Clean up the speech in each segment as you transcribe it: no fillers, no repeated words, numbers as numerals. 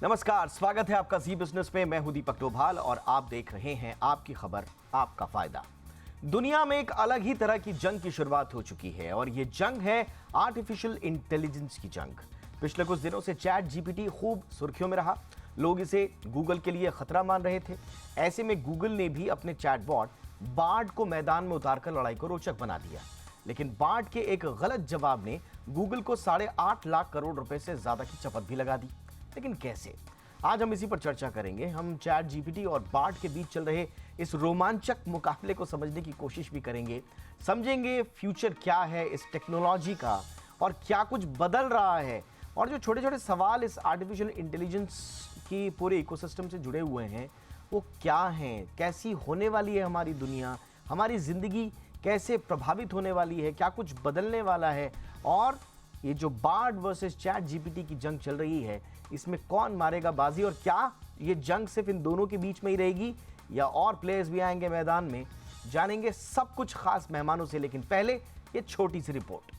नमस्कार, स्वागत है आपका जी बिजनेस में। मैं हूं दीपक डोभाल और आप देख रहे हैं आपकी खबर आपका फायदा। दुनिया में एक अलग ही तरह की जंग की शुरुआत हो चुकी है और ये जंग है आर्टिफिशियल इंटेलिजेंस की जंग। पिछले कुछ दिनों से चैट जीपीटी खूब सुर्खियों में रहा। लोग इसे गूगल के लिए खतरा मान रहे थे। ऐसे में गूगल ने भी अपने चैटबॉट बार्ड को मैदान में उतारकर लड़ाई को रोचक बना दिया। लेकिन बार्ड के एक गलत जवाब ने गूगल को 8.5 लाख करोड़ रुपए से ज्यादा की चपत भी लगा दी। लेकिन कैसे? आज हम इसी पर चर्चा करेंगे। हम चैट जीपीटी और बार्ड के बीच चल रहे इस रोमांचक मुकाबले को समझने की कोशिश भी करेंगे। समझेंगे फ्यूचर क्या है इस टेक्नोलॉजी का और क्या कुछ बदल रहा है, और जो छोटे छोटे सवाल इस आर्टिफिशियल इंटेलिजेंस की पूरे इकोसिस्टम से जुड़े हुए हैं वो क्या हैं, कैसी होने वाली है हमारी दुनिया, हमारी जिंदगी कैसे प्रभावित होने वाली है, क्या कुछ बदलने वाला है, और ये जो बार्ड वर्सेस चैट जीपीटी की जंग चल रही है इसमें कौन मारेगा बाजी, और क्या ये जंग सिर्फ इन दोनों के बीच में ही रहेगी या और प्लेयर्स भी आएंगे मैदान में। जानेंगे सब कुछ खास मेहमानों से, लेकिन पहले ये छोटी सी रिपोर्ट।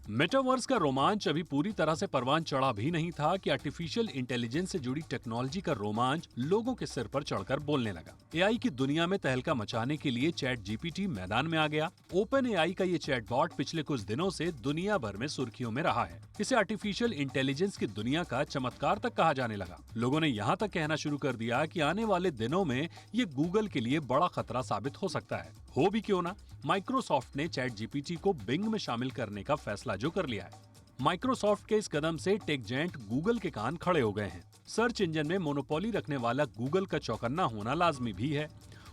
मेटावर्स का रोमांच अभी पूरी तरह से परवान चढ़ा भी नहीं था कि आर्टिफिशियल इंटेलिजेंस से जुड़ी टेक्नोलॉजी का रोमांच लोगों के सिर पर चढ़कर बोलने लगा। एआई की दुनिया में तहलका मचाने के लिए चैट जीपीटी मैदान में आ गया। ओपन एआई का ये चैटबॉट पिछले कुछ दिनों से दुनिया भर में सुर्खियों में रहा है। इसे आर्टिफिशियल इंटेलिजेंस की दुनिया का चमत्कार तक कहा जाने लगा। लोगों ने यहाँ तक कहना शुरू कर दिया कि आने वाले दिनों में ये गूगल के लिए बड़ा खतरा साबित हो सकता है। हो भी क्यों ना, माइक्रोसॉफ्ट ने चैट जीपीटी को बिंग में शामिल करने का फैसला जो कर लिया है। माइक्रोसॉफ्ट के इस कदम से टेक जायंट गूगल के कान खड़े हो गए हैं। सर्च इंजन में मोनोपोली रखने वाला गूगल का चौकन्ना होना लाजमी भी है।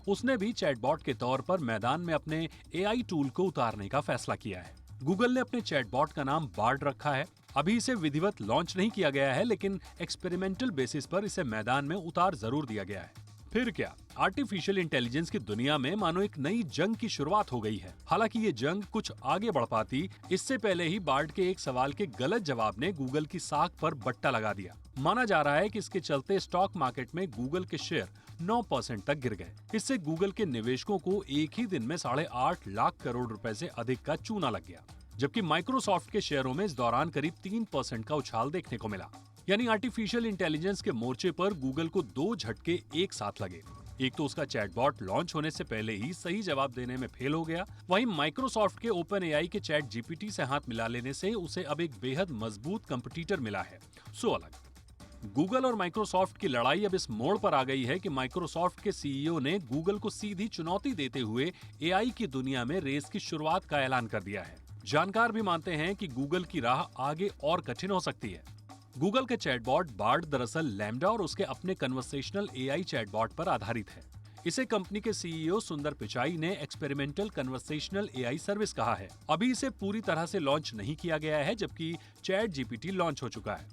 उसने भी चैटबॉट के तौर पर मैदान में अपने एआई टूल को उतारने का फैसला किया है। गूगल ने अपने चैटबॉट का नाम बार्ड रखा है। अभी इसे विधिवत लॉन्च नहीं किया गया है, लेकिन एक्सपेरिमेंटल बेसिस पर इसे मैदान में उतार जरूर दिया गया है। फिर क्या, आर्टिफिशियल इंटेलिजेंस की दुनिया में मानो एक नई जंग की शुरुआत हो गई है। हालांकि ये जंग कुछ आगे बढ़ पाती इससे पहले ही बार्ड के एक सवाल के गलत जवाब ने गूगल की साख पर बट्टा लगा दिया। माना जा रहा है कि इसके चलते स्टॉक मार्केट में गूगल के शेयर 9% तक गिर गए। इससे गूगल के निवेशकों को एक ही दिन में 8.5 लाख करोड़ रुपए से अधिक का चूना लग गया, जबकि माइक्रोसॉफ्ट के शेयरों में इस दौरान करीब 3% का उछाल देखने को मिला। यानी आर्टिफिशियल इंटेलिजेंस के मोर्चे पर गूगल को 2 झटके एक साथ लगे। एक तो उसका चैटबॉट लॉन्च होने से पहले ही सही जवाब देने में फेल हो गया, वहीं माइक्रोसॉफ्ट के ओपन एआई के चैट जीपीटी से हाथ मिला लेने से उसे अब एक बेहद मजबूत कंपटीटर मिला है। सो अलग गूगल और माइक्रोसॉफ्ट की लड़ाई अब इस मोड़ पर आ गई है कि माइक्रोसॉफ्ट के सीईओ ने गूगल को सीधी चुनौती देते हुए एआई की दुनिया में रेस की शुरुआत का ऐलान कर दिया है। जानकार भी मानते हैं कि गूगल की राह आगे और कठिन हो सकती है। गूगल के चैटबॉट बार्ड दरअसल लैम्डा और उसके अपने कन्वर्सेशनल एआई चैटबॉट पर आधारित है। इसे कंपनी के सीईओ सुंदर पिचाई ने एक्सपेरिमेंटल कन्वर्सेशनल एआई सर्विस कहा है। अभी इसे पूरी तरह से लॉन्च नहीं किया गया है, जबकि चैट जीपीटी लॉन्च हो चुका है।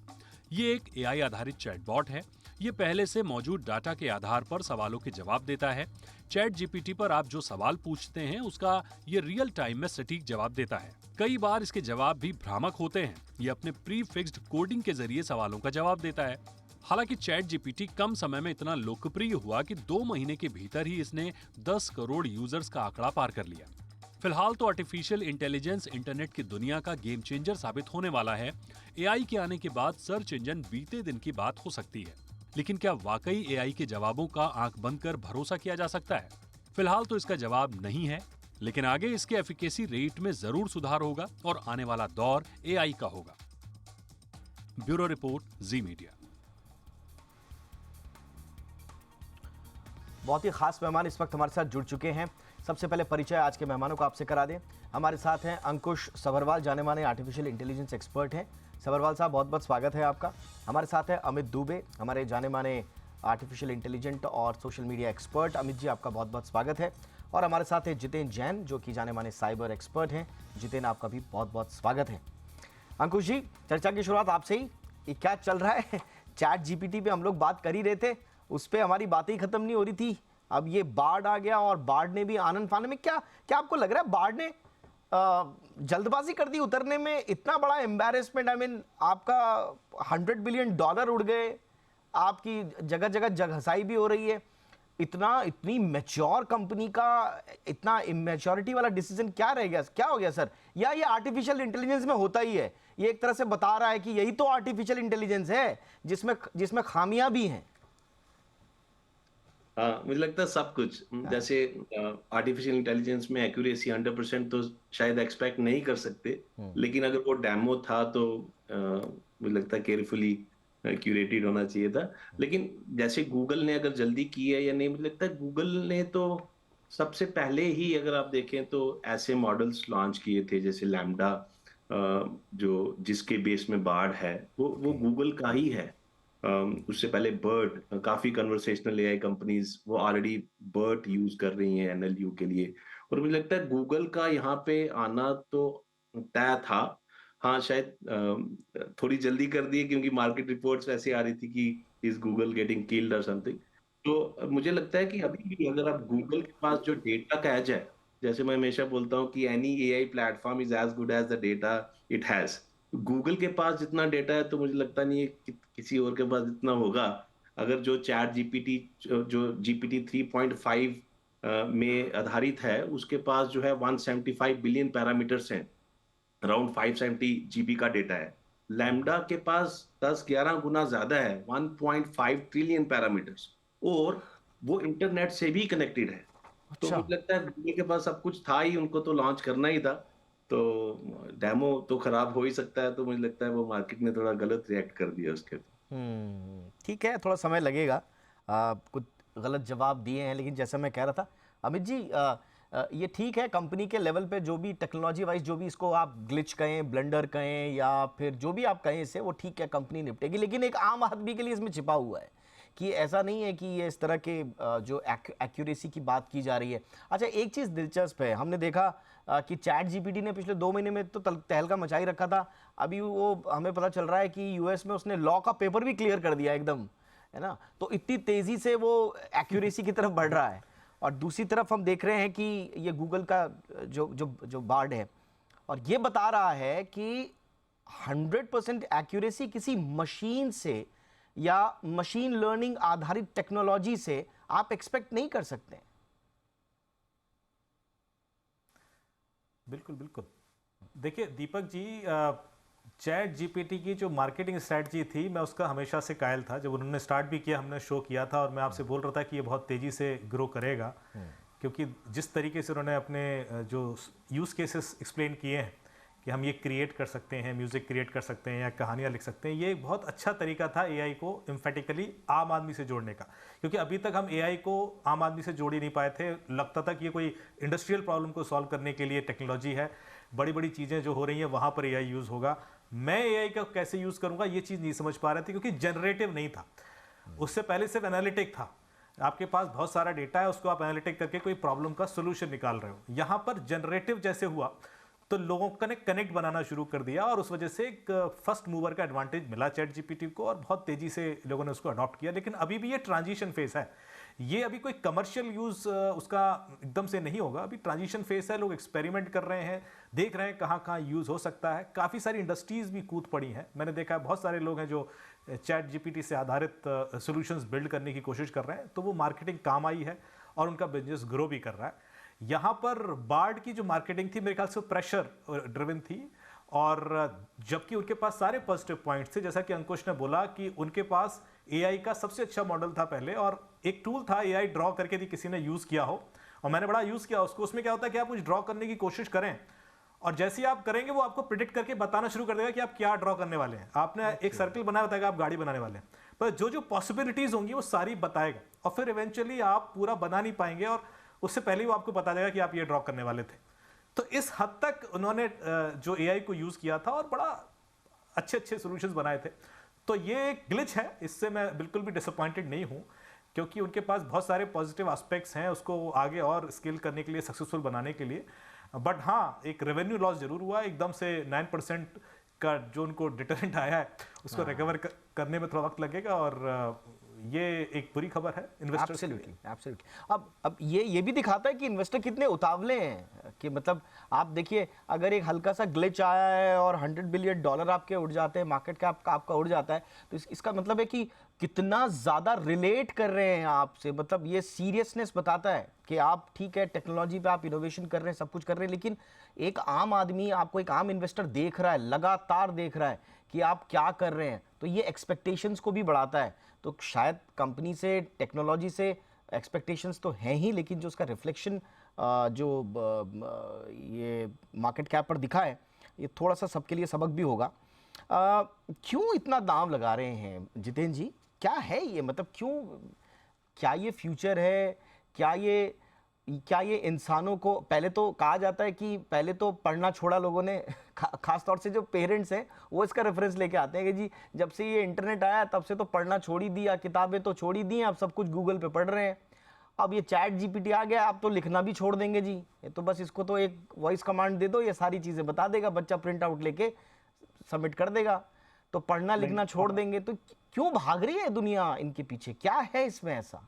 ये एक एआई आधारित चैटबॉट है। ये पहले से मौजूद डाटा के आधार पर सवालों के जवाब देता है। चैट जीपीटी पर आप जो सवाल पूछते हैं उसका ये रियल टाइम में सटीक जवाब देता है। कई बार इसके जवाब भी भ्रामक होते हैं। ये अपने प्री फिक्स्ड कोडिंग के जरिए सवालों का जवाब देता है। हालांकि चैट जीपीटी कम समय में इतना लोकप्रिय हुआ कि 2 महीने के भीतर ही इसने 10 करोड़ यूजर्स का आंकड़ा पार कर लिया। फिलहाल तो आर्टिफिशियल इंटेलिजेंस इंटरनेट की दुनिया का गेम चेंजर साबित होने वाला है। एआई के आने के बाद सर्च इंजन बीते दिन की बात हो सकती है, लेकिन क्या वाकई एआई के जवाबों का आंख बंद कर भरोसा किया जा सकता है? फिलहाल तो इसका जवाब नहीं है, लेकिन आगे इसके एफिकेसी रेट में जरूर सुधार होगा और आने वाला दौर एआई का होगा। ब्यूरो रिपोर्ट, जी मीडिया। बहुत ही खास मेहमान इस वक्त हमारे साथ जुड़ चुके हैं। सबसे पहले परिचय आज के मेहमानों को आपसे करा दें। हमारे साथ हैं अंकुश सभरवाल, जाने माने आर्टिफिशियल इंटेलिजेंस एक्सपर्ट हैं। सभरवाल साहब, बहुत बहुत स्वागत है आपका। हमारे साथ है अमित दुबे, हमारे जाने माने आर्टिफिशियल इंटेलिजेंट और social media expert. Amit ji, आपका बहुत बहुत स्वागत है। और हमारे साथ है जितेन जैन, जो कि जाने माने साइबर एक्सपर्ट हैं। जितेन, आपका भी बहुत बहुत स्वागत है। अंकुश जी, चर्चा की शुरुआत आपसे ही। ये क्या चल रहा है? चैट जीपीटी पे हम लोग बात कर ही रहे थे, उस पर हमारी बातें ही खत्म नहीं हो रही थी। अब ये बार्ड आ गया और बार्ड ने भी आनंद फाने में, क्या आपको लग रहा है बार्ड ने जल्दबाजी कर दी उतरने में? इतना बड़ा एम्बैरेसमेंट, आई मीन आपका $100 बिलियन उड़ गए, आपकी जगह जगह जगहसाई भी हो रही है। इतनी मैच्योर कंपनी का इतना इमेच्योरिटी वाला डिसीजन क्या रह गया, क्या हो गया सर? या ये आर्टिफिशियल इंटेलिजेंस में होता ही है? ये एक तरह से बता रहा है कि यही तो आर्टिफिशियल इंटेलिजेंस है जिसमें खामियां भी हैं। हाँ, मुझे लगता है सब कुछ। जैसे आर्टिफिशियल इंटेलिजेंस में एक्यूरेसी 100% तो शायद एक्सपेक्ट नहीं कर सकते, लेकिन अगर वो डेमो था तो मुझे लगता है केयरफुली क्यूरेटेड होना चाहिए था। लेकिन जैसे गूगल ने अगर जल्दी की है या नहीं, मुझे लगता है गूगल ने तो सबसे पहले ही, अगर आप देखें तो ऐसे मॉडल्स लॉन्च किए थे जैसे लैम्डा, जो जिसके बेस में बार्ड है वो गूगल का ही है। उससे पहले बर्ड, काफी कन्वर्सेशनल एआई कंपनीज वो ऑलरेडी बर्ड यूज कर रही हैं एनएलयू के लिए, और मुझे लगता है गूगल का यहाँ पे आना तो तय था। हाँ, शायद थोड़ी जल्दी कर दी क्योंकि मार्केट रिपोर्ट्स ऐसी आ रही थी कि इज गूगल गेटिंग किल्ड और समथिंग। तो मुझे लगता है कि अभी भी अगर आप गूगल के पास जो डेटा का एज है, जैसे मैं हमेशा बोलता हूँ कि any AI platform is as good as the data it has. Google के पास जितना डेटा है तो मुझे लगता नहीं है कि किसी और के पास जितना होगा। अगर जो चैट जीपीटी, जो जीपीटी 3.5 में आधारित है, उसके पास जो है 175 बिलियन पैरामीटर्स हैं, अराउंड 570 जीबी का डेटा है। लैम्डा के पास 10-11 गुना ज्यादा है, 1.5 ट्रिलियन पैरामीटर्स, और वो इंटरनेट से भी कनेक्टेड है। तो अच्छा। मुझे लगता है गूगल के पास सब कुछ था ही, उनको तो लॉन्च करना ही था। तो डेमो तो खराब हो ही सकता है, तो मुझे लगता है वो मार्केट ने थोड़ा गलत रिएक्ट कर दिया उसके। ठीक है, थोड़ा समय लगेगा। कुछ गलत जवाब दिए हैं, लेकिन जैसा मैं कह रहा था अमित जी, ये ठीक है, कंपनी के लेवल पे जो भी टेक्नोलॉजी वाइज जो भी इसको आप ग्लिच कहें, ब्लंडर कहें, या फिर जो भी आप कहें इससे, वो ठीक है, कंपनी निपटेगी। लेकिन एक आम आदमी के लिए इसमें छिपा हुआ है कि ऐसा नहीं है कि ये इस तरह के जो एक्यूरेसी की बात की जा रही है। अच्छा, एक चीज़ दिलचस्प है, हमने देखा कि चैट जीपीटी ने पिछले 2 महीने में तो तहलका मचाई रखा था। अभी वो हमें पता चल रहा है कि यूएस में उसने लॉ का पेपर भी क्लियर कर दिया एकदम, है ना? तो इतनी तेजी से वो एक्यूरेसी की तरफ बढ़ रहा है। और दूसरी तरफ हम देख रहे हैं कि ये गूगल का जो जो जो बार्ड है, और ये बता रहा है कि 100% एक्यूरेसी किसी मशीन से या मशीन लर्निंग आधारित टेक्नोलॉजी से आप एक्सपेक्ट नहीं कर सकते। बिल्कुल बिल्कुल। देखिए दीपक जी, चैट जीपीटी की जो मार्केटिंग स्ट्रैटेजी थी, मैं उसका हमेशा से कायल था। जब उन्होंने स्टार्ट भी किया, हमने शो किया था, और मैं आपसे बोल रहा था कि ये बहुत तेज़ी से ग्रो करेगा, क्योंकि जिस तरीके से उन्होंने अपने जो यूज़ केसेस एक्सप्लेन किए हैं कि हम ये क्रिएट कर सकते हैं, म्यूज़िक क्रिएट कर सकते हैं या कहानियाँ लिख सकते हैं, ये एक बहुत अच्छा तरीका था एआई को एम्फेटिकली आम आदमी से जोड़ने का। क्योंकि अभी तक हम एआई को आम आदमी से जोड़ ही नहीं पाए थे। लगता था कि ये कोई इंडस्ट्रियल प्रॉब्लम को सॉल्व करने के लिए टेक्नोलॉजी है, बड़ी बड़ी चीज़ें जो हो रही हैं वहाँ पर एआई यूज़ होगा। मैं एआई का कैसे यूज़ करूँगा, ये चीज़ नहीं समझ पा रहे थे, क्योंकि जनरेटिव नहीं था। उससे पहले सिर्फ एनालिटिक था। आपके पास बहुत सारा डेटा है, उसको आप एनालिटिक करके कोई प्रॉब्लम का सोल्यूशन निकाल रहे हो। यहाँ पर जनरेटिव जैसे हुआ तो लोगों ने कनेक्ट बनाना शुरू कर दिया, और उस वजह से एक फर्स्ट मूवर का एडवांटेज मिला चैट जीपीटी को, और बहुत तेज़ी से लोगों ने उसको अडॉप्ट किया। लेकिन अभी भी ये ट्रांजिशन फेस है, ये अभी कोई कमर्शियल यूज़ उसका एकदम से नहीं होगा। अभी ट्रांजिशन फेस है, लोग एक्सपेरिमेंट कर रहे हैं, देख रहे हैं कहाँ कहाँ यूज़ हो सकता है। काफ़ी सारी इंडस्ट्रीज़ भी कूद पड़ी हैं। मैंने देखा है बहुत सारे लोग हैं जो चैट जीपीटी से आधारित सोल्यूशंस बिल्ड करने की कोशिश कर रहे हैं, तो वो मार्केटिंग काम आई है और उनका बिजनेस ग्रो भी कर रहा है। यहाँ पर बार्ड की जो मार्केटिंग थी, मेरे ख्याल से प्रेशर ड्रिवन थी, और जबकि उनके पास सारे पॉजिटिव पॉइंट्स थे। जैसा कि अंकुश ने बोला कि उनके पास एआई का सबसे अच्छा मॉडल था पहले, और एक टूल था एआई ड्रॉ करके, यदि किसी ने यूज़ किया हो, और मैंने बड़ा यूज़ किया उसको। उसमें क्या होता है कि आप कुछ ड्रॉ करने की कोशिश करें, और जैसे ही आप करेंगे वो आपको प्रिडिक्ट करके बताना शुरू कर देगा कि आप क्या ड्रॉ करने वाले हैं। आपने एक सर्कल बनाया, बताएगा आप गाड़ी बनाने वाले हैं, पर जो जो पॉसिबिलिटीज़ होंगी वो सारी बताएगा, और फिर इवेंचुअली आप पूरा बना नहीं पाएंगे, और उससे पहले वो आपको बता देगा कि आप ये ड्रॉ करने वाले थे। तो इस हद तक उन्होंने जो एआई को यूज़ किया था, और बड़ा अच्छे अच्छे सॉल्यूशंस बनाए थे। तो ये एक ग्लिच है, इससे मैं बिल्कुल भी डिसअपॉइंटेड नहीं हूँ, क्योंकि उनके पास बहुत सारे पॉजिटिव एस्पेक्ट्स हैं उसको आगे और स्केल करने के लिए, सक्सेसफुल बनाने के लिए। बट हाँ, एक रेवेन्यू लॉस जरूर हुआ, एकदम से 9% का जो उनको डिटरेंट आया है उसको रिकवर करने में थोड़ा वक्त लगेगा, और ये एक बुरी खबर है इन्वेस्टर्स के लिए। एब्सोल्युटली। अब ये भी दिखाता है कि इन्वेस्टर कितने उतावले हैं कि मतलब आप देखिए, अगर एक हल्का सा ग्लिच आया है और $100 बिलियन आपके उड़ जाते हैं, मार्केट कैप आपका उड़ जाता है, तो इसका मतलब है कि कितना ज़्यादा रिलेट कर रहे हैं आपसे। मतलब ये सीरियसनेस बताता है कि आप ठीक है, टेक्नोलॉजी पे आप इनोवेशन कर रहे हैं, सब कुछ कर रहे हैं, लेकिन एक आम आदमी, आपको एक आम इन्वेस्टर देख रहा है, लगातार देख रहा है कि आप क्या कर रहे हैं, तो ये एक्सपेक्टेशंस को भी बढ़ाता है। तो शायद कंपनी से, टेक्नोलॉजी से एक्सपेक्टेशंस तो हैं ही, लेकिन जो उसका रिफ्लेक्शन जो ये मार्केट कैप पर दिखा है, ये थोड़ा सा सबके लिए सबक भी होगा। क्यों इतना दांव लगा रहे हैं जितेंद्र जी? क्या है ये, मतलब क्यों? क्या ये फ्यूचर है? क्या ये इंसानों को, पहले तो कहा जाता है कि पहले तो पढ़ना छोड़ा लोगों ने, खास तौर से जो पेरेंट्स हैं वो इसका रेफरेंस लेके आते हैं कि जी जब से ये इंटरनेट आया तब से तो पढ़ना छोड़ ही दिया, किताबें तो छोड़ ही दी, अब सब कुछ गूगल पे पढ़ रहे हैं। अब ये चैट जीपीटी आ गया, अब तो लिखना भी छोड़ देंगे जी, ये तो बस इसको तो एक वॉइस कमांड दे दो, ये सारी चीज़ें बता देगा, बच्चा प्रिंट आउट लेके सबमिट कर देगा, तो पढ़ना लिखना छोड़ देंगे। तो क्यों भाग रही है दुनिया इनके पीछे? क्या है इसमें ऐसा?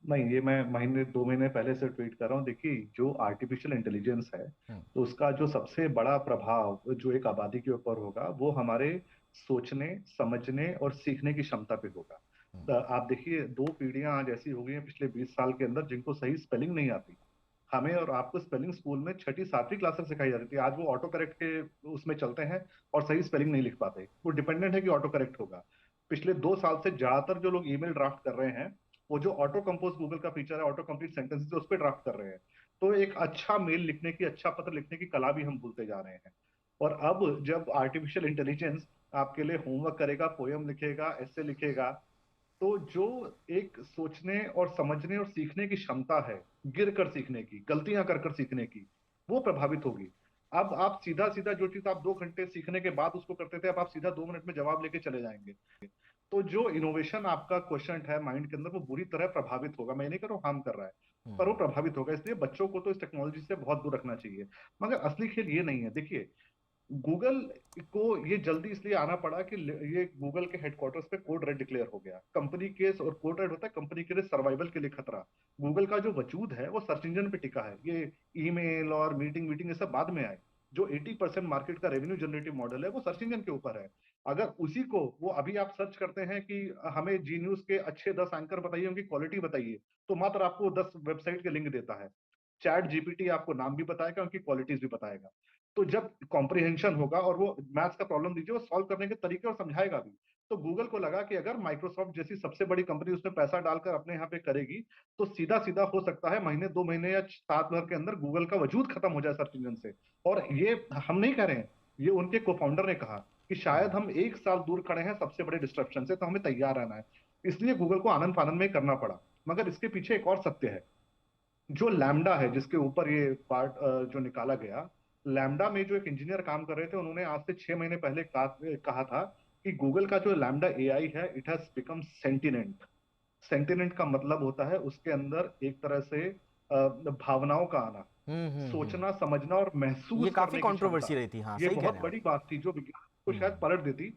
नहीं, ये मैं महीने 2 महीने पहले से ट्वीट कर रहा हूँ। देखिए, जो आर्टिफिशियल इंटेलिजेंस है, तो उसका जो सबसे बड़ा प्रभाव जो एक आबादी के ऊपर होगा, वो हमारे सोचने, समझने और सीखने की क्षमता पे होगा। तो आप देखिए, 2 पीढ़ियां आज ऐसी हो गई हैं पिछले 20 साल के अंदर जिनको सही स्पेलिंग नहीं आती। हमें और आपको स्पेलिंग स्कूल में 6ठी-7वीं क्लास तक सिखाई जाती थी, आज वो ऑटो करेक्ट के उसमें चलते हैं और सही स्पेलिंग नहीं लिख पाते। वो डिपेंडेंट है कि ऑटो करेक्ट होगा। पिछले 2 साल से ज्यादातर जो लोग ईमेल ड्राफ्ट कर रहे हैं, वो जो ऑटो कंपोज गूगल का फीचर है, ऑटो कंप्लीट सेंटेंसेस, उस पर ड्राफ्ट कर रहे हैं। तो एक अच्छा मेल लिखने की, अच्छा पत्र लिखने की कला भी हम भूलते जा रहे हैं। और अब जब आर्टिफिशियल इंटेलिजेंस आपके लिए होमवर्क करेगा, पोयम लिखेगा, एसे लिखेगा, तो जो एक सोचने और समझने और सीखने की क्षमता है, गिर कर सीखने की, गलतियां कर कर सीखने की, वो प्रभावित होगी। अब आप सीधा सीधा जो चीज आप 2 घंटे सीखने के बाद उसको करते थे, अब आप सीधा 2 मिनट में जवाब लेके चले जाएंगे। तो जो इनोवेशन आपका क्वेश्चन है माइंड के अंदर, वो बुरी तरह प्रभावित होगा। मैं नहीं कह रहा हूं हार्म कर रहा है, पर वो प्रभावित होगा। इसलिए बच्चों को तो इस टेक्नोलॉजी से बहुत दूर रखना चाहिए। मगर असली खेल ये नहीं है। देखिए, गूगल को ये जल्दी इसलिए आना पड़ा कि ये गूगल के हेडक्वार्टर्स पे कोड रेड डिक्लेयर हो गया। कंपनी के, और कोड रेड होता है कंपनी के लिए सर्वाइवल के लिए खतरा। गूगल का जो वजूद है वो सर्च इंजन पे टिका है। ये ईमेल और मीटिंग ये सब बाद में आए। जो 80% मार्केट का रेवेन्यू जनरेटिव मॉडल है वो सर्च इंजन के ऊपर है। अगर उसी को, वो अभी आप सर्च करते हैं कि हमें जी न्यूज के अच्छे 10 एंकर बताइए, उनकी क्वालिटी बताइए, तो मात्र आपको 10 वेबसाइट के लिंक देता है। चैट जीपीटी आपको नाम भी बताएगा, उनकी क्वालिटीज भी बताएगा। तो जब कॉम्प्रिहेंशन होगा, और वो मैथ्स का प्रॉब्लम दीजिए, वो सॉल्व करने के तरीके और समझाएगा भी। तो गूगल को लगा कि अगर माइक्रोसॉफ्ट जैसी सबसे बड़ी कंपनी उसमें पैसा डालकर अपने यहाँ पे करेगी, तो सीधा सीधा हो सकता है महीने 2 महीने या 7 भर के अंदर गूगल का वजूद खत्म हो जाए सर्च इंजन से। और ये हम नहीं कह रहे हैं, ये उनके को फाउंडर ने कहा कि शायद हम 1 साल दूर खड़े हैं सबसे बड़े डिस्ट्रप्शन से, तो हमें तैयार रहना है। इसलिए गूगल को आनंद फानंद में करना पड़ा। मगर इसके पीछे एक और सत्य है, जो लैम्डा है, जिसके ऊपर ये पार्ट जो निकाला गया। लैम्डा में जो एक इंजीनियर काम कर रहे थे, उन्होंने आज से 6 महीने पहले कहा था कि गूगल का जो लैम्डा एआई है, इट हैज बिकम सेंटिनेंट। सेंटिनेंट का मतलब होता है उसके अंदर एक तरह से भावनाओं का आना, सोचना, समझना और महसूस ये काफी करने की कंट्रोवर्सी क्षमता। रही थी। हाँ, ये सही कह बहुत रहे हैं बड़ी बात थी जो विज्ञान को शायद पलट देती।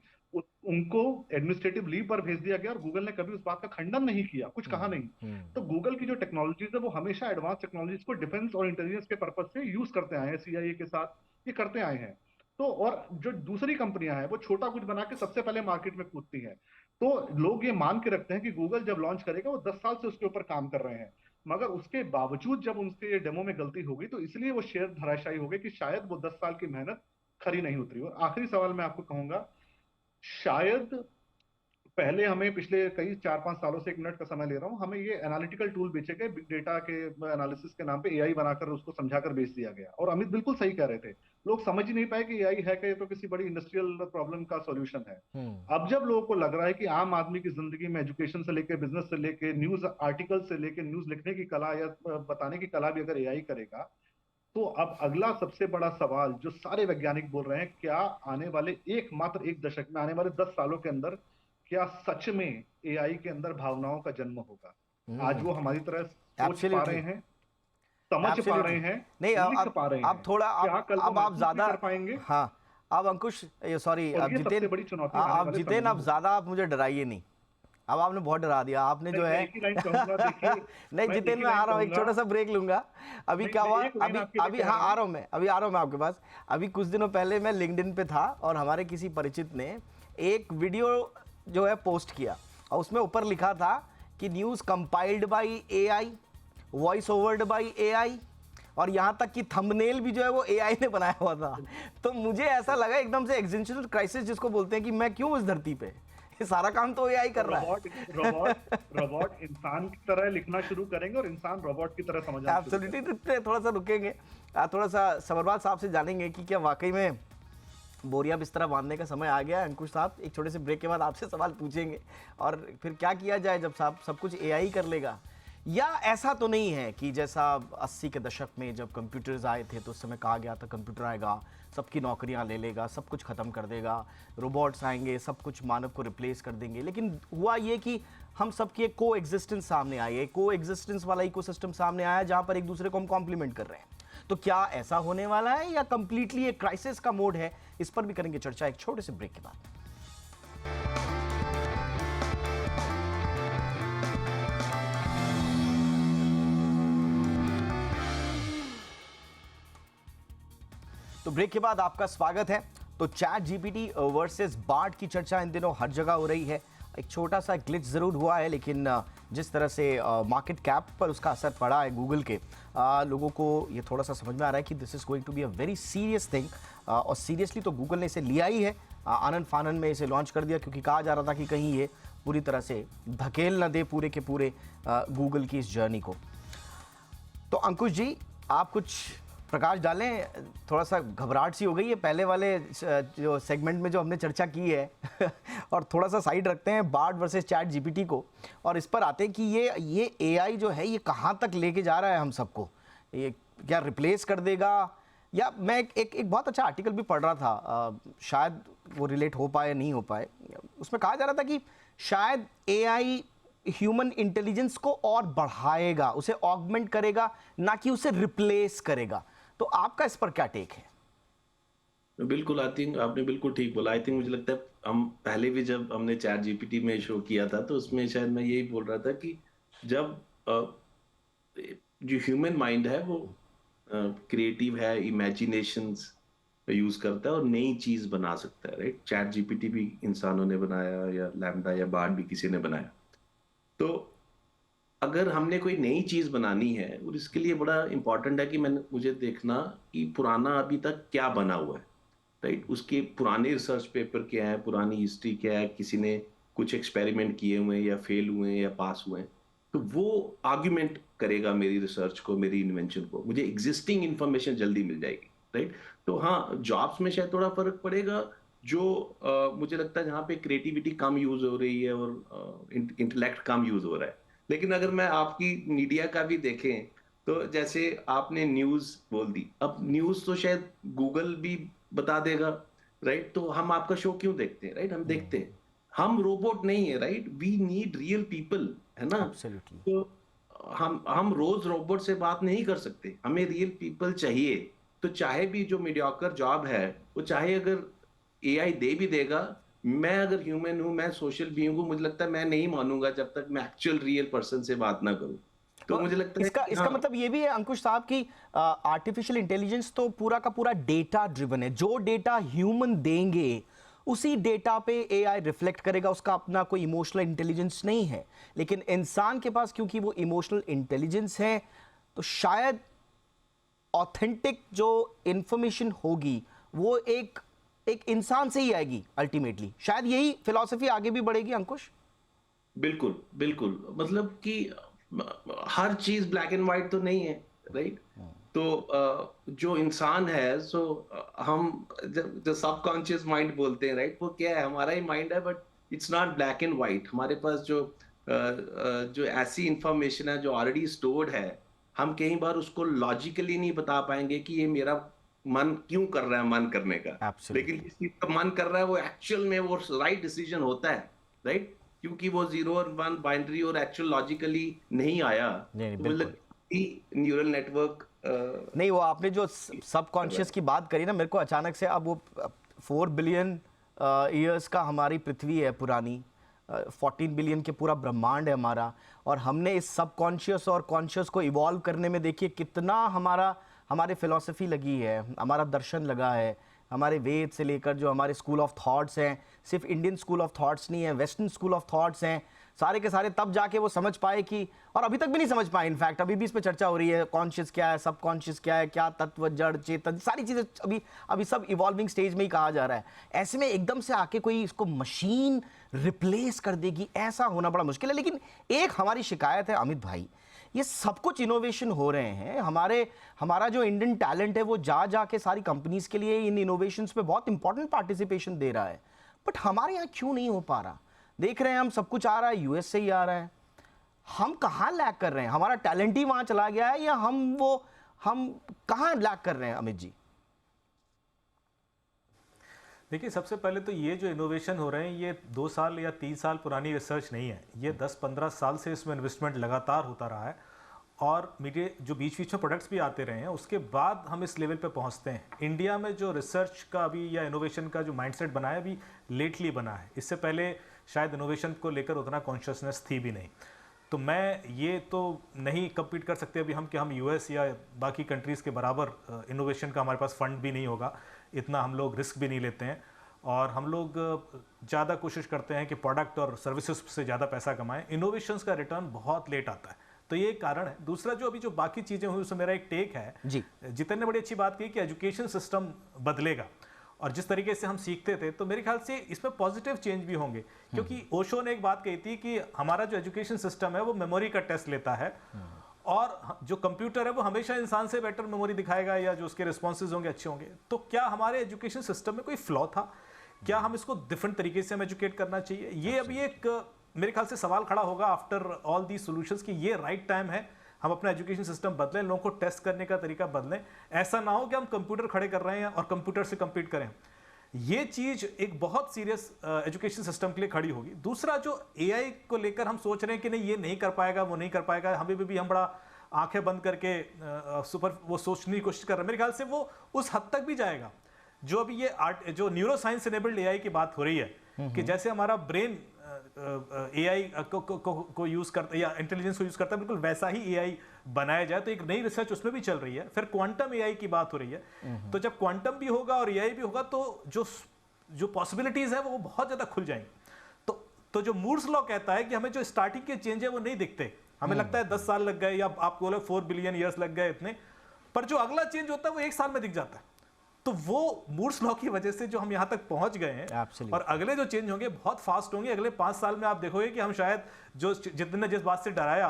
उनको एडमिनिस्ट्रेटिव लीव पर भेज दिया गया, और गूगल ने कभी उस बात का खंडन नहीं किया, कुछ कहा नहीं। तो गूगल की जो टेक्नोलॉजीज है, वो हमेशा एडवांस टेक्नोलॉजीज को डिफेंस और इंटेलिजेंस के पर्पज से यूज करते आए हैं, सीआईए के साथ ये करते आए हैं। तो और जो दूसरी कंपनियां हैं, वो छोटा कुछ बना के सबसे पहले मार्केट में कूदती हैं। तो लोग ये मान के रखते हैं कि गूगल जब लॉन्च करेगा, वो 10 साल से उसके ऊपर काम कर रहे हैं। मगर उसके बावजूद जब उनके ये डेमो में गलती हो गई, तो इसलिए वो शेयर धराशायी हो गए कि शायद वो 10 साल की मेहनत खरी नहीं उतरी। और आखिरी सवाल मैं आपको कहूंगा, शायद पहले हमें पिछले कई 4-5 सालों से, 1 मिनट का समय ले रहा हूं, हमें ये एनालिटिकल टूल बेचे गए, बिग डेटा के एनालिसिस के नाम पे एआई बनाकर उसको समझाकर बेच दिया गया। और अमित बिल्कुल सही कह रहे थे, लोग समझ ही नहीं पाए कि एआई है कि तो किसी बड़ी इंडस्ट्रियल प्रॉब्लम का सॉल्यूशन है। अब जब लोगों को लग रहा है कि आम आदमी की जिंदगी में एजुकेशन से लेकर, बिजनेस से लेकर, न्यूज आर्टिकल से लेकर, न्यूज लिखने की कला या बताने की कला भी अगर एआई करेगा, तो अब अगला सबसे बड़ा सवाल जो सारे वैज्ञानिक बोल रहे हैं, क्या आने वाले मात्र एक दशक में, आने वाले 10 सालों के अंदर, क्या सच में एआई के अंदर भावनाओं का जन्म होगा? आज वो हमारी तरह सोच पा रहे हैं, समझ पा रहे हैं, नहीं, लिख पा रहे हैं। अब थोड़ा अब आप ज्यादा कर पाएंगे। हाँ, अब अंकुश, सॉरी, अब जितेन, बड़ी चुनौती अब जितेन, अब ज्यादा आप मुझे डराइए नहीं। अब आपने बहुत डरा दिया, आपने जो है एक ही लाइन कहूंगा, देखिए नहीं मैं जितेंद्र, एक ही मैं आ लाइन रहा हूँ, एक कहूंगा। छोटा सा ब्रेक लूंगा। अभी नहीं, क्या हुआ, मैं एक लाइन अभी आपके लिए अभी कह हाँ रहा हूँ। आ रहा हूँ मैं, अभी आ रहा हूँ मैं आपके पास। अभी कुछ दिनों पहले मैं लिंक्डइन पे था और हमारे किसी परिचित ने एक वीडियो जो है पोस्ट किया और उसमें ऊपर लिखा था कि news compiled by AI, voice overed by AI, और यहाँ तक कि थंबनेल भी जो है वो एआई ने बनाया हुआ था। तो मुझे ऐसा लगा एकदम से एग्जिस्टेंशियल क्राइसिस जिसको बोलते हैं कि मैं क्यों इस धरती पे, ये सारा काम तो एआई कर रहा है। रोबोट इंसान की तरह लिखना शुरू करेंगे और इंसान रोबोट की तरह समझना शुरू एब्सोल्युटली। करेंगे। थोड़ा सा रुकेंगे, थोड़ा सा समरवाल साहब से जानेंगे कि क्या वाकई में बोरिया बिस्तरा बांधने का समय आ गया है। अंकुश साहब, एक छोटे से ब्रेक के बाद आपसे सवाल पूछेंगे और फिर क्या किया जाए जब साहब सब कुछ एआई कर लेगा। या ऐसा तो नहीं है कि जैसा 80 के दशक में जब कंप्यूटर्स आए थे तो उस समय कहा गया था कंप्यूटर आएगा, सबकी नौकरियां ले लेगा, सब कुछ ख़त्म कर देगा, रोबोट्स आएंगे, सब कुछ मानव को रिप्लेस कर देंगे। लेकिन हुआ ये कि हम सबकी एक को एग्जिस्टेंस सामने आई, एक को एग्जिस्टेंस वाला इकोसिस्टम सामने आया जहाँ पर एक दूसरे को हम कॉम्प्लीमेंट कर रहे हैं। तो क्या ऐसा होने वाला है या कंप्लीटली एक क्राइसिस का मोड है? इस पर भी करेंगे चर्चा एक छोटे से ब्रेक के बाद। तो ब्रेक के बाद आपका स्वागत है। तो चैट जीपीटी वर्सेस बार्ड की चर्चा इन दिनों हर जगह हो रही है। एक छोटा सा ग्लिच ज़रूर हुआ है, लेकिन जिस तरह से मार्केट कैप पर उसका असर पड़ा है गूगल के, लोगों को ये थोड़ा सा समझ में आ रहा है कि this is going to be a very serious thing. और सीरियसली तो गूगल ने इसे लिया ही है, आनन फानन में इसे लॉन्च कर दिया, क्योंकि कहा जा रहा था कि कहीं ये पूरी तरह से धकेल न दे पूरे के पूरे गूगल की इस जर्नी को। तो अंकुश जी, आप कुछ प्रकाश डालें। थोड़ा सा घबराहट सी हो गई है पहले वाले जो सेगमेंट में जो हमने चर्चा की है और थोड़ा सा साइड रखते हैं बार्ड वर्सेस चैट जीपीटी को और इस पर आते हैं कि ये एआई जो है ये कहाँ तक लेके जा रहा है हम सबको। ये क्या रिप्लेस कर देगा? या मैं एक बहुत अच्छा आर्टिकल भी पढ़ रहा था, शायद वो रिलेट हो पाए नहीं हो पाए। उसमें कहा जा रहा था कि शायद एआई ह्यूमन इंटेलिजेंस को और बढ़ाएगा, उसे ऑगमेंट करेगा, ना कि उसे रिप्लेस करेगा। तो आपका इस पर क्या टेक है? बिल्कुल, आई थिंक आपने बिल्कुल ठीक बोला। आई थिंक मुझे लगता है हम पहले भी जब हमने चैट जीपीटी में शो किया था तो उसमें शायद मैं यही बोल रहा था कि जब जो ह्यूमन माइंड है वो क्रिएटिव है, इमेजिनेशंस यूज करता है और नई चीज बना सकता है, राइट। चैट जीपीटी भी इंसानों ने बनाया या लैम्डा या बार्ड भी किसी ने बनाया। तो अगर हमने कोई नई चीज बनानी है और इसके लिए बड़ा इंपॉर्टेंट है कि मुझे देखना कि पुराना अभी तक क्या बना हुआ है, राइट। उसके पुराने रिसर्च पेपर क्या है, पुरानी हिस्ट्री क्या है, किसी ने कुछ एक्सपेरिमेंट किए हुए हैं या फेल हुए हैं या पास हुए हैं, तो वो आर्ग्यूमेंट करेगा मेरी रिसर्च को, मेरी इन्वेंशन को। मुझे एग्जिस्टिंग इंफॉर्मेशन जल्दी मिल जाएगी, राइट। तो हाँ, जॉब्स में शायद थोड़ा फर्क पड़ेगा, जो मुझे लगता है जहाँ पे क्रिएटिविटी कम यूज हो रही है और इंटेलेक्ट कम यूज हो रहा है। लेकिन अगर मैं आपकी मीडिया का भी देखें तो जैसे आपने न्यूज बोल दी, अब न्यूज तो शायद गूगल भी बता देगा, राइट। तो हम आपका शो क्यों देखते हैं, राइट। हम देखते हैं, हम रोबोट नहीं है, right. We need real people, है ना। Absolutely. तो हम रोज रोबोट से बात नहीं कर सकते, हमें रियल पीपल चाहिए। तो चाहे भी जो मीडियोकर जॉब है वो चाहे अगर एआई दे भी देगा, मैं अगर ह्यूमन हूं, मैं सोशल बीइंग हूं, मुझे लगता है मैं नहीं मानूंगा जब तक मैं एक्चुअल रियल पर्सन से बात ना करूं। तो मुझे लगता है इसका मतलब ये भी है अंकुश साहब कि आर्टिफिशियल इंटेलिजेंस तो पूरा का पूरा डेटा ड्रिवन है। जो डेटा ह्यूमन देंगे उसी डेटा पे एआई रिफ्लेक्ट करेगा, उसका अपना कोई इमोशनल इंटेलिजेंस नहीं है। लेकिन इंसान के पास क्योंकि वो इमोशनल इंटेलिजेंस है, तो शायद ऑथेंटिक जो इंफॉर्मेशन होगी वो एक इंसान से ही आएगी अल्टीमेटली। शायद यही फिलॉसफी आगे भी बढ़ेगी अंकुश। बिल्कुल बिल्कुल, मतलब कि हर चीज ब्लैक एंड व्हाइट तो नहीं है, राइट। तो जो इंसान है, सो हम जो सबकॉन्शियस माइंड बोलते हैं, राइट, वो क्या है, हमारा ही माइंड है, but it's not black and white. हमारे पास जो ऐसी इंफॉर्मेशन है जो ऑलरेडी स्टोर्ड है, हम कई बार उसको लॉजिकली नहीं बता पाएंगे कि ये मेरा मन क्यों कर रहा है मन करने का। Absolutely. लेकिन जिस चीज का मन कर रहा है वो एक्चुअल में वो राइट डिसीजन होता है, राइट, क्योंकि वो 0 और 1 बाइनरी और एक्चुअल लॉजिकली नहीं आया। नहीं, तो बिल्कुल। मतलब न्यूरल नेटवर्क नहीं, वो आपने जो सबकॉन्शियस की बात करी ना, मेरे को अचानक से अब वो 4 बिलियन ईयर्स का हमारी पृथ्वी है पुरानी, 14 बिलियन के पूरा ब्रह्मांड है हमारा, और हमने इस सबकॉन्शियस और कॉन्शियस को इवॉल्व करने में देखिए कितना हमारे फिलॉसफी लगी है, हमारा दर्शन लगा है, हमारे वेद से लेकर जो हमारे स्कूल ऑफ थॉट्स हैं, सिर्फ इंडियन स्कूल ऑफ थॉट्स नहीं है, वेस्टर्न स्कूल ऑफ थॉट्स हैं, सारे के सारे तब जाके वो समझ पाए कि, और अभी तक भी नहीं समझ पाए, इनफैक्ट अभी भी इस पे चर्चा हो रही है, कॉन्शियस क्या है, सब कॉन्शियस क्या है, क्या तत्व, जड़, चेतन, सारी चीज़ें अभी सब इवॉल्विंग स्टेज में ही कहा जा रहा है। ऐसे में एकदम से आके कोई इसको मशीन रिप्लेस कर देगी, ऐसा होना बड़ा मुश्किल है। लेकिन एक हमारी शिकायत है अमित भाई, ये सब कुछ इनोवेशन हो रहे हैं, हमारा जो इंडियन टैलेंट है वो जा के सारी कंपनीज के लिए इन इनोवेशंस पे बहुत इंपॉर्टेंट पार्टिसिपेशन दे रहा है, बट हमारे यहाँ क्यों नहीं हो पा रहा? देख रहे हैं हम, सब कुछ आ रहा है यूएस से ही आ रहा है, हम कहाँ लैग कर रहे हैं? हमारा टैलेंट ही वहां चला गया है, या हम कहाँ लैग कर रहे हैं अमित जी? देखिए, सबसे पहले तो ये जो इनोवेशन हो रहे हैं, ये 2 साल या 3 साल पुरानी रिसर्च नहीं है, ये 10-15 साल से इसमें इन्वेस्टमेंट लगातार होता रहा है, और मीडिया जो बीच बीच में प्रोडक्ट्स भी आते रहे हैं, उसके बाद हम इस लेवल पे पहुंचते हैं। इंडिया में जो रिसर्च का अभी या इनोवेशन का जो माइंडसेट बना है, अभी लेटली बना है, इससे पहले शायद इनोवेशन को लेकर उतना कॉन्शियसनेस थी भी नहीं। तो मैं ये तो नहीं कम्पीट कर सकते अभी हम कि हम यूएस या बाकी कंट्रीज़ के बराबर इनोवेशन का हमारे पास फंड भी नहीं होगा, इतना हम लोग रिस्क भी नहीं लेते हैं, और हम लोग ज़्यादा कोशिश करते हैं कि प्रोडक्ट और सर्विसेज से ज़्यादा पैसा कमाएं। इनोवेशंस का रिटर्न बहुत लेट आता है, तो ये एक कारण है। दूसरा, जो बाकी चीज़ें हुई उसमें मेरा एक टेक है जी, जितने ने बड़ी अच्छी बात की कि एजुकेशन सिस्टम बदलेगा, और जिस तरीके से हम सीखते थे, तो मेरे ख्याल से इसमें पॉजिटिव चेंज भी होंगे, क्योंकि ओशो ने एक बात कही थी कि हमारा जो एजुकेशन सिस्टम है वो मेमोरी का टेस्ट लेता है, और जो कंप्यूटर है वो हमेशा इंसान से बेटर मेमोरी दिखाएगा, या जो उसके रिस्पॉन्सेज होंगे अच्छे होंगे। तो क्या हमारे एजुकेशन सिस्टम में कोई फ्लॉ था? क्या हम इसको डिफरेंट तरीके से हम एजुकेट करना चाहिए? ये अभी एक मेरे ख्याल से सवाल खड़ा होगा आफ्टर ऑल दी सॉल्यूशंस कि ये राइट टाइम है हम अपना एजुकेशन सिस्टम बदलें, लोगों को टेस्ट करने का तरीका बदलें। ऐसा ना हो कि हम कंप्यूटर खड़े कर रहे हैं और कंप्यूटर से कम्पीट करें। ये चीज एक बहुत सीरियस एजुकेशन सिस्टम के लिए खड़ी होगी। दूसरा, जो एआई को लेकर हम सोच रहे हैं कि नहीं ये नहीं कर पाएगा, वो नहीं कर पाएगा, हमें भी हम बड़ा आंखें बंद करके सुपर वो सोचने की कोशिश कर रहे हैं, मेरे ख्याल से वो उस हद तक भी जाएगा। जो अभी ये जो न्यूरो साइंस इनेबल्ड एआई की बात हो रही है कि जैसे हमारा ब्रेन एआई को यूज करता है या इंटेलिजेंस को यूज करता है, बिल्कुल वैसा ही एआई बनाया जाए। तो एक नई रिसर्च उसमें भी चल रही है। फिर क्वांटम एआई की बात हो रही है, तो जब क्वांटम भी होगा और एआई भी होगा तो जो पॉसिबिलिटीज है वो बहुत ज्यादा खुल जाएंगी। तो जो मूर्स लॉ कहता है कि हमें जो स्टार्टिंग के चेंज है वो नहीं दिखते, हमें लगता है 10 साल लग गए या आप बोले 4 बिलियन ईयर्स लग गए इतने, पर जो अगला चेंज होता है वो 1 साल में दिख जाता है। तो वो मूर्स लॉ की वजह से जो हम यहाँ तक पहुंच गए हैं, और अगले जो चेंज होंगे बहुत फास्ट होंगे। अगले 5 साल में आप देखोगे कि हम शायद जितने जिस बात से डराया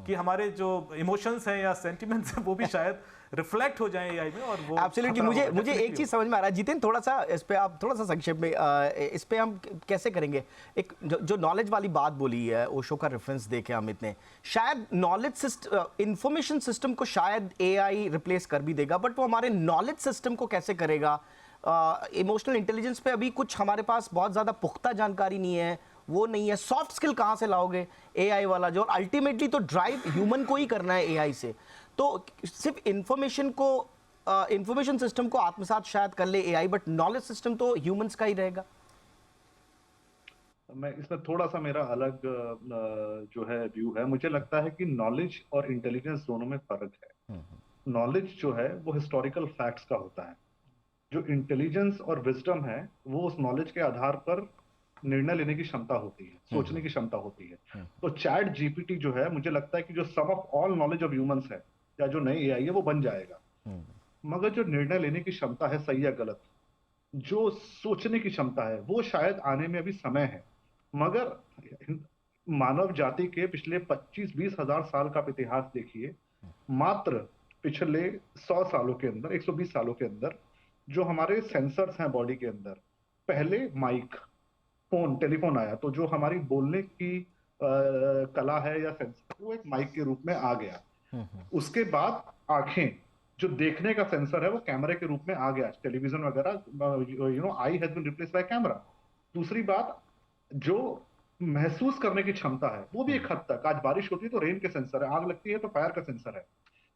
कि हमारे जो इमोशंस हैं या सेंटिमेंट्स हैं वो भी शायद रिफ्लेक्ट हो जाए एआई में, और वो एब्सोल्युटली। मुझे एक चीज समझ में आ रहा है जितेंद्र, थोड़ा सा इस पे आप थोड़ा सा संक्षेप में इस पे हम कैसे करेंगे? एक जो नॉलेज वाली बात बोली है, ओशो का रेफरेंस देके अमित ने, शायद नॉलेज सिस्टम, इंफॉर्मेशन सिस्टम को शायद एआई रिप्लेस कर भी देगा, बट वो हमारे नॉलेज सिस्टम को कैसे करेगा? इमोशनल इंटेलिजेंस पे अभी कुछ हमारे पास बहुत ज्यादा पुख्ता जानकारी नहीं है, वो नहीं है। सॉफ्ट स्किल कहाँ से लाओगे एआई वाला जो, अल्टीमेटली तो ड्राइव ह्यूमन को ही करना है एआई से। तो सिर्फ इंफॉर्मेशन सिस्टम को आत्मसात शायद कर ले एआई, बट नॉलेज सिस्टम तो ह्यूमंस का ही रहेगा। मैं इसमें थोड़ा सा मेरा अलग जो है व्यू है। मुझे लगता है कि नॉलेज और इंटेलिजेंस दोनों में फर्क है। नॉलेज जो है वो हिस्टोरिकल फैक्ट्स का होता है, जो इंटेलिजेंस और विजडम है वो उस नॉलेज के आधार पर निर्णय लेने की क्षमता होती है, सोचने की क्षमता होती है। तो चैट जीपीटी जो है, मुझे लगता है कि जो sum of all knowledge of humans है, या जो नई एआई है वो बन जाएगा। मगर जो निर्णय लेने की क्षमता है, सही या गलत, जो सोचने की क्षमता है, वो शायद आने में अभी समय है। मगर मानव जाति के पिछले 25-20 हजार साल का इतिहास देखिए, मात्र पिछले 100 सालों के अंदर, 120 सालों के अंदर, जो हमारे सेंसर्स हैं बॉडी के अंदर, पहले माइक, फोन, टेलीफोन आया, तो जो हमारी बोलने की कला है या सेंसर, वो एक माइक के रूप में आ गया। उसके बाद आंखें, जो देखने का सेंसर है वो कैमरे के रूप में आ गया, टेलीविजन वगैरह, I has been replaced by camera. दूसरी बात, जो महसूस करने की क्षमता है वो भी एक हद तक, आज बारिश होती है तो रेन के सेंसर है, आग लगती है तो फायर का सेंसर है।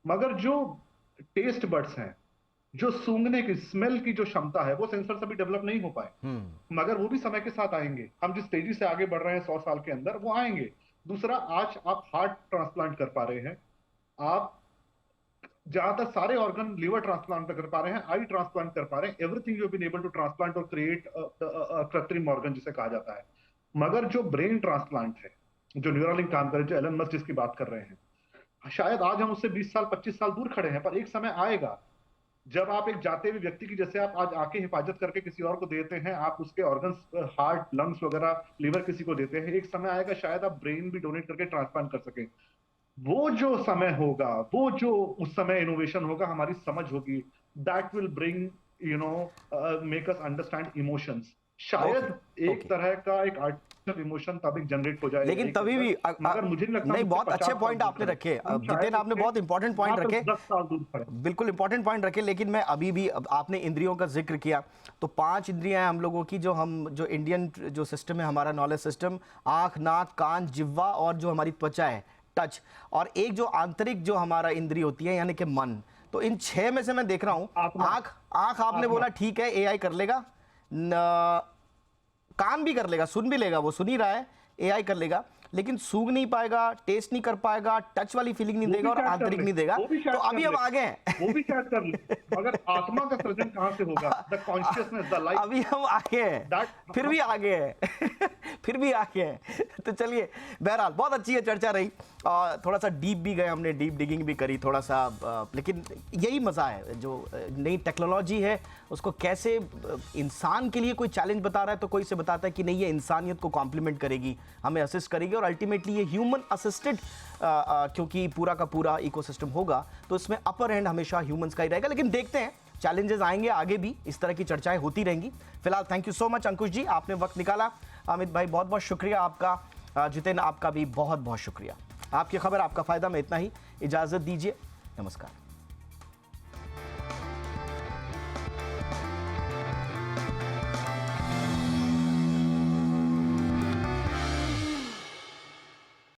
मगर जो टेस्ट बड्स हैं, जो सूंघने की, स्मेल की जो क्षमता है, वो सेंसर्स अभी डेवलप नहीं हो पाए, मगर वो भी समय के साथ आएंगे। हम जिस तेजी से आगे बढ़ रहे हैं 100 साल के अंदर, वो आएंगे। दूसरा, आज आप हार्ट ट्रांसप्लांट कर पा रहे हैं, आप जहां तक सारे ऑर्गन, लिवर ट्रांसप्लांट कर पा रहे हैं, आई ट्रांसप्लांट कर पा रहे हैं, everything you have been able to transplant और क्रिएट कृत्रिम ऑर्गन जिसे कहा जाता है। मगर जो ब्रेन ट्रांसप्लांट है, जो न्यूरालिंक काम करे, जो एलन मस्क जिसकी बात कर रहे हैं, शायद आज हम उससे 20 साल 25 साल दूर खड़े हैं, पर एक समय आएगा जब आप एक जाते हुए व्यक्ति की, जैसे आप आज आके हिफाजत करके किसी और को देते हैं, आप उसके ऑर्गन्स, हार्ट, लंग्स वगैरह, लिवर किसी को देते हैं, एक समय आएगा शायद आप ब्रेन भी डोनेट करके ट्रांसप्लांट कर सकें। वो जो समय होगा, वो जो उस समय इनोवेशन होगा, हमारी समझ होगी, that will bring make us understand emotions. शायद एक तरह का एक आर्टिफिशियल इमोशन तब एक जनरेट हो जाए, लेकिन तभी भी मगर मुझे नहीं लगता। नहीं, बहुत अच्छे पॉइंट आपने रखे जितेंद्र, आपने बहुत इंपॉर्टेंट पॉइंट रखे, 10 साल दूर खड़े। बिल्कुल इंपॉर्टेंट पॉइंट रखे। लेकिन मैं अभी भी, आपने इंद्रियों का जिक्र किया, तो 5 इंद्रियां हैं हम लोगों की, जो इंडियन जो सिस्टम है हमारा, नॉलेज सिस्टम, आंख, नाक, कान, जिह्वा और जो हमारी त्वचा है, टच, और एक जो आंतरिक जो हमारा इंद्रिय होती है यानी कि मन। तो इन 6 में से मैं देख रहा हूं, आंख आपने बोला ठीक है एआई कर लेगा, कान भी कर लेगा, सुन भी लेगा, वो सुन ही रहा है, एआई कर लेगा, लेकिन सूंघ नहीं पाएगा, टेस्ट नहीं कर पाएगा, टच वाली फीलिंग नहीं देगा और आंतरिक नहीं देगा। तो अभी हम आगे हैं, वो भी शायद कर ले, मगर आत्मा का सृजन कहां से होगा? The consciousness, the life. अभी हम आगे हैं, फिर भी आगे हैं फिर भी आगे हैं। तो चलिए, बहरहाल बहुत अच्छी है चर्चा रही, और थोड़ा सा डीप भी गए हमने, डीप डिगिंग भी करी थोड़ा सा, लेकिन यही मजा है, जो नई टेक्नोलॉजी है उसको कैसे इंसान के लिए कोई चैलेंज बता रहा है, तो कोई से बताता है कि नहीं, ये इंसानियत को कॉम्प्लीमेंट करेगी, हमें असिस्ट करेगी, और अल्टीमेटली ये ह्यूमन असिस्टेड, क्योंकि पूरा का पूरा इकोसिस्टम होगा, तो इसमें अपर हैंड हमेशा ह्यूमंस का ही रहेगा। लेकिन देखते हैं, चैलेंजेस आएंगे, आगे भी इस तरह की चर्चाएं होती रहेंगी। फिलहाल थैंक यू सो मच अंकुश जी, आपने वक्त निकाला। अमित भाई बहुत बहुत शुक्रिया आपका, जितेंद्र आपका भी बहुत बहुत शुक्रिया। आपकी खबर आपका फायदा में इतना ही, इजाजत दीजिए, नमस्कार।